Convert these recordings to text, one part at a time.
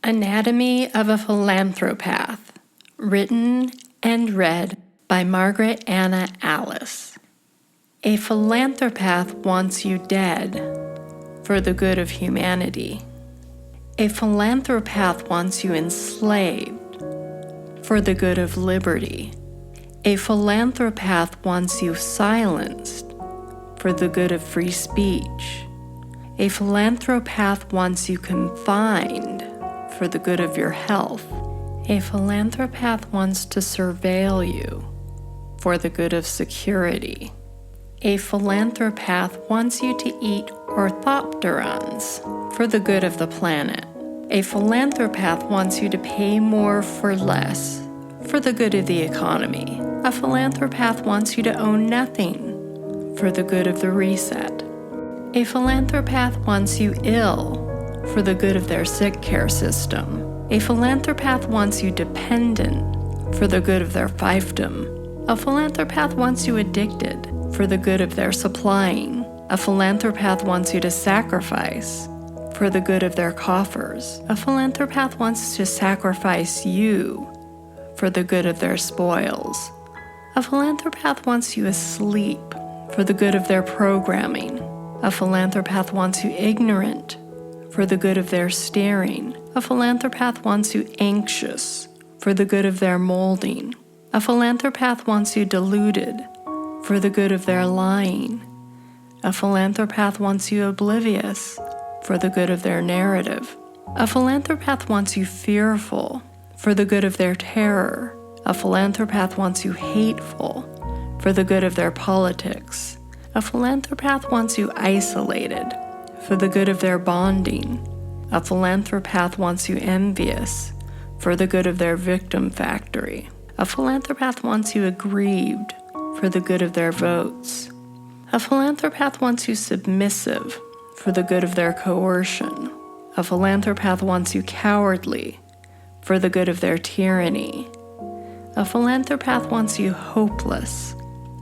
Anatomy of a Philanthropath, written and read by Margaret Anna Alice. A philanthropath wants you dead for the good of humanity. A philanthropath wants you enslaved for the good of liberty. A philanthropath wants you silenced for the good of free speech. A philanthropath wants you confined for the good of your health. A philanthropath wants to surveil you for the good of security. A philanthropath wants you to eat orthopterons for the good of the planet. A philanthropath wants you to pay more for less for the good of the economy. A philanthropath wants you to own nothing for the good of the reset. A philanthropath wants you ill for the good of their sick care system. A philanthropath wants you dependent for the good of their fiefdom. A philanthropath wants you addicted for the good of their supplying. A philanthropath wants you to sacrifice for the good of their coffers. A philanthropath wants to sacrifice you for the good of their spoils. A philanthropath wants you asleep for the good of their programming. A philanthropath wants you ignorant for the good of their steering. A philanthropath wants you anxious for the good of their molding. A philanthropath wants you deluded for the good of their lying. A philanthropath wants you oblivious for the good of their narrative. A philanthropath wants you fearful for the good of their terror. A philanthropath wants you hateful for the good of their politics. A philanthropath wants you isolated for the good of their bonding. A philanthropath wants you envious for the good of their victim factory. A philanthropath wants you aggrieved for the good of their votes. A philanthropath wants you submissive for the good of their coercion. A philanthropath wants you cowardly for the good of their tyranny. A philanthropath wants you hopeless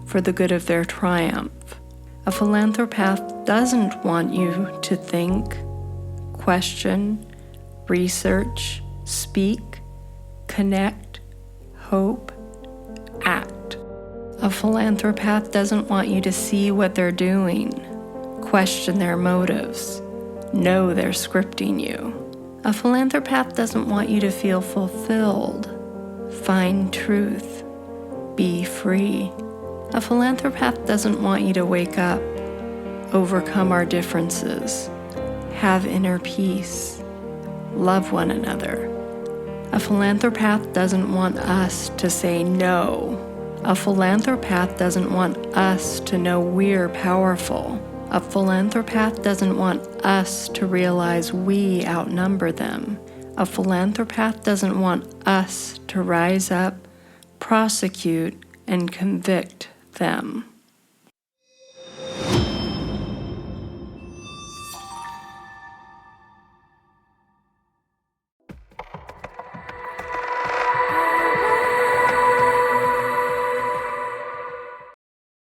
for the good of their triumph. A philanthropath doesn't want you to think, question, research, speak, connect, hope, act. A philanthropath doesn't want you to see what they're doing, question their motives, know they're scripting you. A philanthropath doesn't want you to feel fulfilled, find truth, be free. A philanthropath doesn't want you to wake up, overcome our differences, have inner peace, love one another. A philanthropath doesn't want us to say no. A philanthropath doesn't want us to know we're powerful. A philanthropath doesn't want us to realize we outnumber them. A philanthropath doesn't want us to rise up, prosecute, and convict them.